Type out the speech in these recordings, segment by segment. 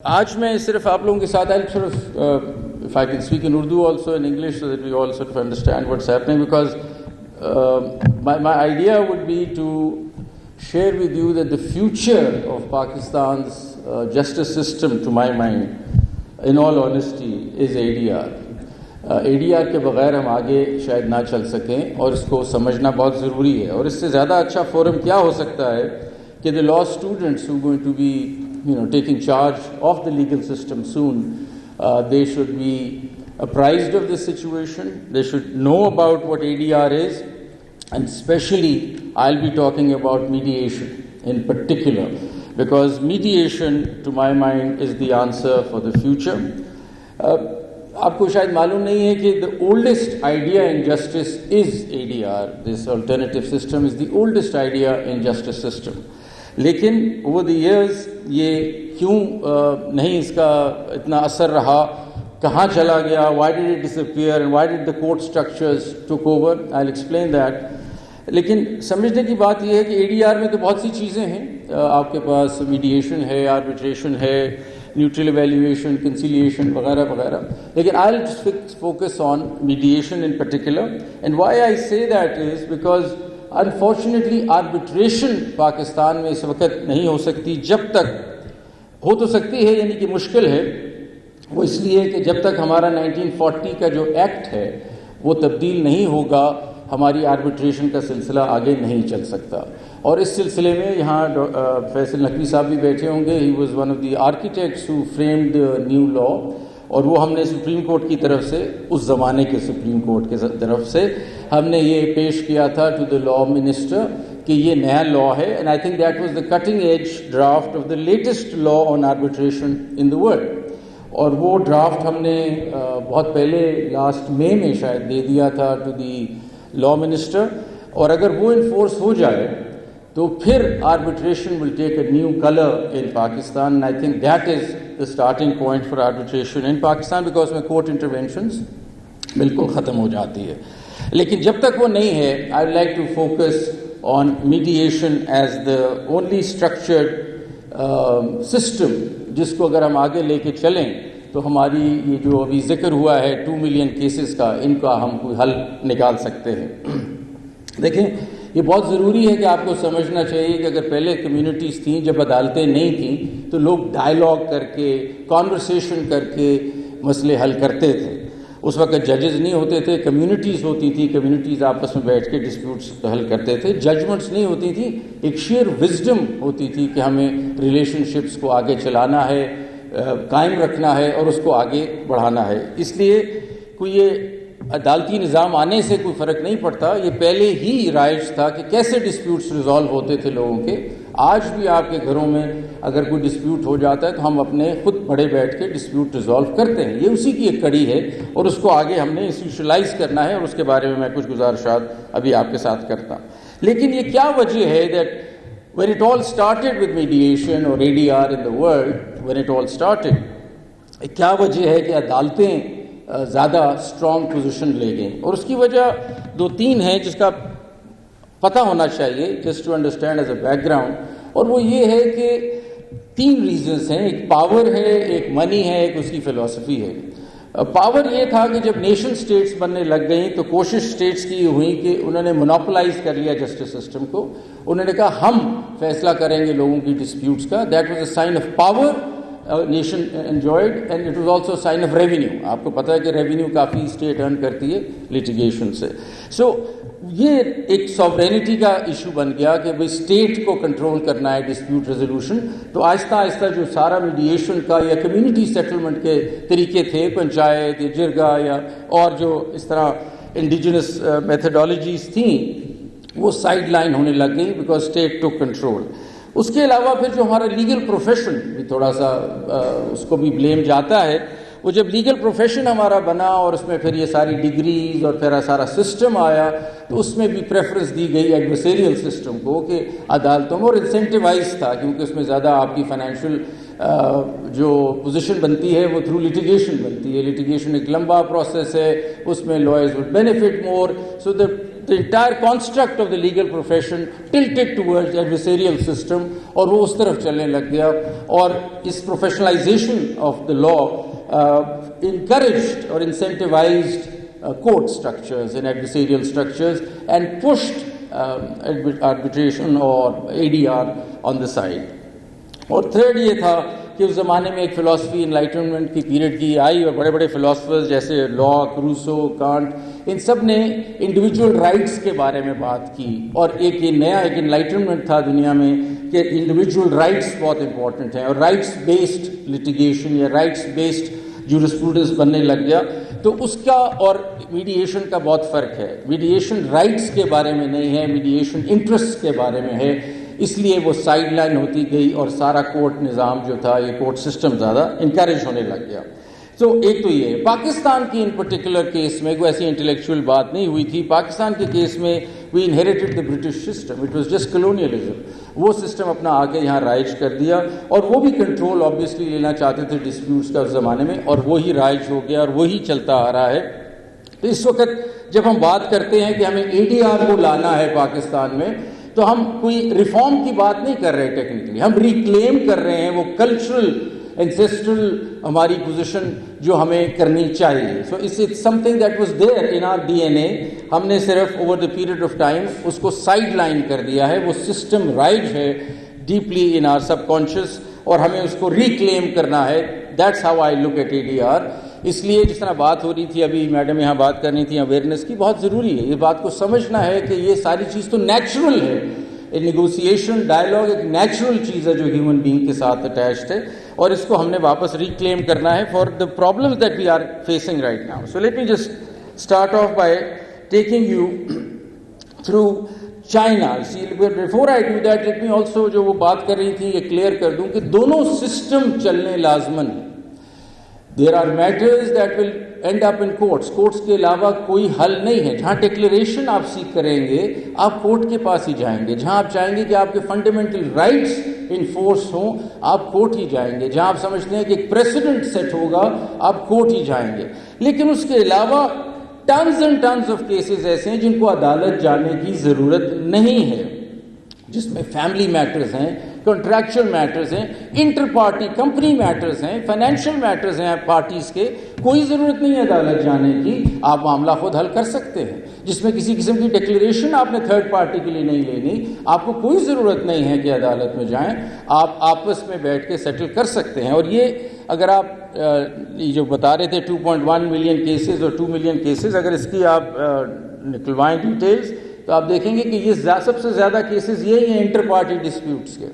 آج میں صرف آپ لوگوں کے ساتھ if I can speak in Urdu also in English so that we all sort of understand what's happening, because my idea would be to share with you that the future of Pakistan's justice system, to my mind, in all honesty, is ADR. ADR کے بغیر ہم آگے شاید نہ چل سکیں، اور اس کو سمجھنا بہت ضروری ہے. اور اس سے زیادہ اچھا فورم کیا ہو سکتا ہے کہ the law students who are going to be taking charge of the legal system soon, they should be apprised of this situation. They should know about what ADR is, and especially I'll be talking about mediation in particular, because mediation, to my mind, is the answer for the future. آپ کو شاید معلوم نہیں ہے کہ the oldest idea in justice is ADR. This alternative system is the oldest idea in justice system. لیکن over the years یہ کیوں نہیں اس کا اتنا اثر رہا، کہاں چلا گیا، why did it disappear and why did the court structures took over, I'll explain that. لیکن سمجھنے کی بات یہ ہے کہ ADR میں تو بہت سی چیزیں ہیں. آپ کے پاس میڈیشن ہے، آربیٹریشن ہے، نیوٹرل ایویلیویشن، کنسیلیشن وغیرہ وغیرہ. لیکن I'll just focus on mediation in particular. And why I say that is because unfortunately arbitration Pakistan میں اس وقت نہیں ہو سکتی. جب تک ہو تو سکتی ہے، یعنی کہ مشکل ہے. وہ اس لیے کہ جب تک ہمارا 1940 کا جو ایکٹ ہے وہ تبدیل نہیں ہوگا، ہماری آربیٹریشن کا سلسلہ آگے نہیں چل سکتا. اور اس سلسلے میں یہاں فیصل نقوی صاحب بھی بیٹھے ہوں گے. He was one of the architects who framed new law, اور وہ ہم نے سپریم کورٹ کی طرف سے، اس زمانے کے سپریم کورٹ کی طرف سے ہم نے یہ پیش کیا تھا ٹو دا لا منسٹر کہ یہ نیا لا ہے. And I think that was the cutting edge draft of the latest law on arbitration in the world. اور وہ ڈرافٹ ہم نے بہت پہلے لاسٹ مئی میں شاید دے دیا تھا ٹو دی لا منسٹر. اور اگر وہ انفورس ہو جائے تو پھر arbitration will take a new colour in Pakistan. And I think that is the starting point for arbitration in Pakistan, because میں court interventions بالکل ختم ہو جاتی ہے. لیکن جب تک وہ نہیں ہے, I would like to focus on mediation as the only structured system جس کو اگر ہم آگے لے کے چلیں تو ہماری یہ جو ابھی ذکر ہوا ہے 2 ملین کیسز کا، ان کا ہم کوئی حل نکال سکتے ہیں. دیکھیں، یہ بہت ضروری ہے کہ آپ کو سمجھنا چاہیے کہ اگر پہلے کمیونٹیز تھیں، جب عدالتیں نہیں تھیں تو لوگ ڈائیلاگ کر کے، کانورسیشن کر کے مسئلے حل کرتے تھے. اس وقت ججز نہیں ہوتے تھے، کمیونٹیز ہوتی تھی، کمیونٹیز آپس میں بیٹھ کے ڈسپیوٹس حل کرتے تھے. ججمنٹس نہیں ہوتی تھی، ایک شیئر وزڈم ہوتی تھی کہ ہمیں ریلیشن شپس کو آگے چلانا ہے، قائم رکھنا ہے اور اس کو آگے بڑھانا ہے. اس لیے کوئی یہ عدالتی نظام آنے سے کوئی فرق نہیں پڑتا. یہ پہلے ہی رائج تھا کہ کیسے ڈسپیوٹس ریزالو ہوتے تھے لوگوں کے. آج بھی آپ کے گھروں میں اگر کوئی ڈسپیوٹ ہو جاتا ہے تو ہم اپنے خود بڑے بیٹھ کے ڈسپیوٹ ریزالو کرتے ہیں. یہ اسی کی ایک کڑی ہے اور اس کو آگے ہم نے انسٹیٹیوشنلائز کرنا ہے، اور اس کے بارے میں میں کچھ گزارشات ابھی آپ کے ساتھ کرتا ہوں. لیکن یہ کیا وجہ ہے that when it all started with mediation or ADR in the world, when it all started, کیا وجہ ہے کہ عدالتیں زیادہ اسٹرانگ پوزیشن لے گئیں؟ اور اس کی وجہ 2-3 ہیں جس کا پتہ ہونا چاہیے just to understand as a background. اور وہ یہ ہے کہ 3 ریزنس ہیں. ایک پاور ہے، ایک منی ہے، ایک اس کی فلسفی ہے. پاور یہ تھا کہ جب نیشن سٹیٹس بننے لگ گئیں تو کوشش سٹیٹس کی ہوئی کہ انہوں نے مونوپلائز کر لیا جسٹس سسٹم کو. انہوں نے کہا ہم فیصلہ کریں گے لوگوں کی ڈسپیوٹس کا. That was a sign of power nation enjoyed, and it was also sign of revenue. آپ کو پتہ ہے کہ ریونیو کافی اسٹیٹ ارن کرتی ہے لیٹیگیشن سے. سو یہ ایک ساورینٹی کا ایشو بن گیا کہ بھئی اسٹیٹ کو کنٹرول کرنا ہے ڈسپیوٹ ریزولوشن. تو آہستہ آہستہ جو سارا میڈیشن کا یا کمیونٹی سیٹلمنٹ کے طریقے تھے، پنچایت یا جرگا یا اور جو اس طرح انڈیجنس میتھڈالوجیز تھیں، وہ سائڈ لائن ہونے لگ گئی بیکاز اسٹیٹ ٹو کنٹرول. اس کے علاوہ پھر جو ہمارا لیگل پروفیشن بھی تھوڑا سا اس کو بھی بلیم جاتا ہے. وہ جب لیگل پروفیشن ہمارا بنا اور اس میں پھر یہ ساری ڈگریز اور پھر سارا سسٹم آیا تو اس میں بھی پریفرنس دی گئی ایڈورسریل سسٹم کو کہ عدالتوں میں، اور انسینٹیوائز تھا کیونکہ اس میں زیادہ آپ کی فائنینشیل جو پوزیشن بنتی ہے وہ تھرو لٹیگیشن بنتی ہے. لٹیگیشن ایک لمبا پروسیس ہے، اس میں lawyers would benefit more. So the the entire construct of the legal profession tilted towards adversarial system, اور وہ اس طرف چلنے لگ گیا. اور اس professionalization of the law encouraged or incentivized court structures and adversarial structures and pushed arbitration or ADR on the side. اور third یہ تھا کہ اس زمانے میں ایک فلاسفی انلائٹنمنٹ کی پیریڈ کی آئی اور بڑے بڑے فلاسفرز جیسے لاک، روسو، کانٹ، ان سب نے انڈیویجول رائٹس کے بارے میں بات کی. اور ایک یہ نیا ایک انلائٹنمنٹ تھا دنیا میں کہ انڈیویجول رائٹس بہت امپورٹنٹ ہیں اور رائٹس بیسڈ لٹیگیشن یا رائٹس بیسڈ جورسپروڈنس بننے لگ گیا. تو اس کا اور میڈیشن کا بہت فرق ہے. میڈیشن رائٹس کے بارے میں نہیں ہے، میڈیشن انٹرسٹ کے بارے میں ہے. اس لیے وہ سائڈ لائن ہوتی گئی اور سارا کورٹ نظام جو تھا، یہ کورٹ سسٹم زیادہ انکریج ہونے لگ گیا. تو ایک تو یہ پاکستان کی ان پرٹیکولر کیس میں کوئی ایسی انٹلیکچوئل بات نہیں ہوئی تھی. پاکستان کے کیس میں we inherited the British system, it was just colonialism. وہ سسٹم اپنا آگے یہاں رائج کر دیا اور وہ بھی کنٹرول آبویسلی لینا چاہتے تھے ڈسپیوٹس کا اس زمانے میں، اور وہی رائج ہو گیا اور وہی چلتا آ رہا ہے. تو اس وقت جب ہم بات کرتے ہیں کہ ہمیں ADR کو لانا ہے پاکستان میں، تو ہم کوئی ریفارم کی بات نہیں کر رہے ٹیکنیکلی، ہم ریکلیم کر رہے ہیں وہ کلچرل اینسیسٹرل ہماری پوزیشن جو ہمیں کرنی چاہیے. So it's something that was there in our DNA. ہم نے صرف over the period of time اس کو سائڈ لائن کر دیا ہے. وہ سسٹم رائج ہے deeply in our subconscious اور ہمیں اس کو ریکلیم کرنا ہے. That's how I look at ADR. اس لیے جس طرح بات ہو رہی تھی ابھی میڈم یہاں بات کرنی تھی اویئرنیس کی، بہت ضروری ہے. یہ بات کو سمجھنا ہے کہ یہ ساری چیز تو نیچرل ہے. نیگوسیشن ڈائلاگ ایک نیچرل چیز ہے جو ہیومن بینگ کے ساتھ اٹیچڈ ہے، اور اس کو ہم نے واپس ریکلیم کرنا ہے for the problems that we are facing right now. So let me just start off by taking you through China. Before I do that let me also جو وہ بات کر رہی تھی یہ کلیئر کر دوں کہ دونوں سسٹم چلنے لازمن. There are matters that will end up in courts. Courts کے علاوہ کوئی حل نہیں ہے. جہاں ڈکلیریشن آپ سیکھ کریں گے آپ کورٹ کے پاس ہی جائیں گے. جہاں آپ چاہیں گے کہ آپ کے فنڈامنٹل رائٹس انفورس ہوں آپ کورٹ ہی جائیں گے. جہاں آپ سمجھتے ہیں کہ ایک پریسیڈنٹ سیٹ ہوگا آپ کورٹ ہی جائیں گے. لیکن اس کے علاوہ tons and tons of cases ایسے ہیں جن کو عدالت جانے کی ضرورت نہیں ہے، جس میں فیملی میٹرز ہیں، کنٹریکچل میٹرز ہیں، انٹر پارٹی کمپنی میٹرز ہیں، فائنینشیل میٹرز ہیں پارٹیز کے. کوئی ضرورت نہیں ہے عدالت جانے کی، آپ معاملہ خود حل کر سکتے ہیں. جس میں کسی قسم کی ڈکلیریشن آپ نے تھرڈ پارٹی کے لیے نہیں لینی، آپ کو کوئی ضرورت نہیں ہے کہ عدالت میں جائیں، آپ آپس میں بیٹھ کے سیٹل کر سکتے ہیں. اور یہ اگر آپ جو بتا رہے تھے 2.1 ملین کیسز اور 2 ملین کیسز، اگر اس کی آپ نکلوائیں ڈیٹیلز تو آپ دیکھیں گے کہ یہ سب سے زیادہ کیسز یہی ہیں انٹر پارٹی ڈسپیوٹس کے،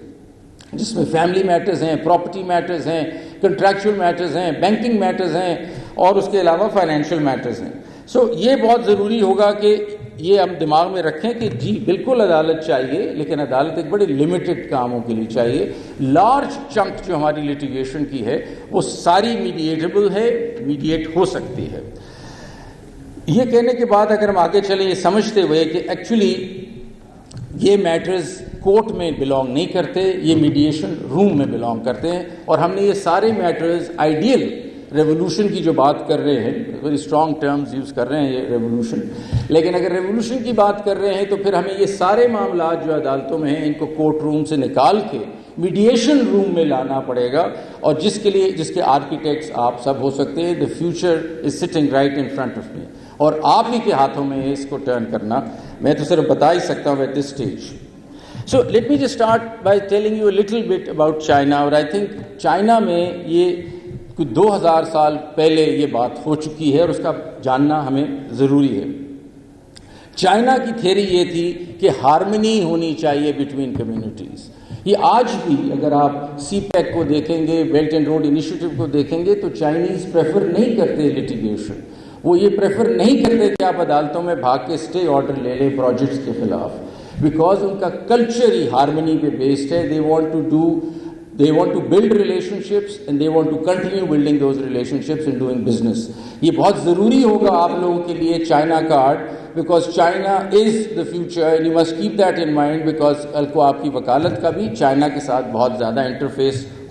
جس میں فیملی میٹرز ہیں، پراپرٹی میٹرز ہیں، کنٹریکچول میٹرز ہیں، بینکنگ میٹرز ہیں، اور اس کے علاوہ فائنینشیل میٹرز ہیں. سو یہ بہت ضروری ہوگا کہ یہ ہم دماغ میں رکھیں کہ جی بالکل عدالت چاہیے، لیکن عدالت ایک بڑے لمیٹڈ کاموں کے لیے چاہیے. لارج چنک جو ہماری لٹیگیشن کی ہے وہ ساری میڈیٹیبل ہے، میڈیٹ ہو سکتی ہے. یہ کہنے کے بعد اگر ہم آگے چلیں یہ سمجھتے ہوئے کہ ایکچولی یہ میٹرز کورٹ میں بلانگ نہیں کرتے، یہ میڈیشن روم میں بلانگ کرتے ہیں. اور ہم نے یہ سارے میٹرز آئیڈیل ریولوشن کی جو بات کر رہے ہیں، ویری اسٹرانگ ٹرمز یوز کر رہے ہیں یہ ریولوشن، لیکن اگر ریولوشن کی بات کر رہے ہیں تو پھر ہمیں یہ سارے معاملات جو عدالتوں میں ہیں ان کو کورٹ روم سے نکال کے میڈیشن روم میں لانا پڑے گا، اور جس کے آرکیٹیکٹس آپ سب ہو سکتے ہیں. The future is sitting right in front of me, اور آپ ہی کے ہاتھوں میں ہے اس کو ٹرن کرنا. میں تو صرف بتا ہی سکتا ہوں at this stage. So let me just start by telling you a little bit about China. اور I think چائنا میں یہ کوئی 2000 سال پہلے یہ بات ہو چکی ہے اور اس کا جاننا ہمیں ضروری ہے. چائنا کی تھیوری یہ تھی کہ ہارمنی ہونی چاہیے بٹوین کمیونٹیز. یہ آج بھی اگر آپ سی پیک کو دیکھیں گے، بیلٹ اینڈ روڈ انیشیٹو کو دیکھیں گے، تو چائنیز پریفر نہیں کرتے لٹیگیشن. وہ یہ پریفر نہیں کرتے کہ آپ عدالتوں میں بھاگ کے اسٹے آرڈر لے لیں پروجیکٹس کے خلاف، بیکاز ان کا کلچر ہی ہارمنی پہ بیسڈ ہے. they want to build relationships and they want to continue building those relationships and doing business. یہ بہت ضروری ہوگا آپ لوگوں کے لیے China card, because China is the future and you must keep that in mind, because کل کو آپ کی وکالت کا بھی چائنا کے ساتھ بہت زیادہ انٹرفیس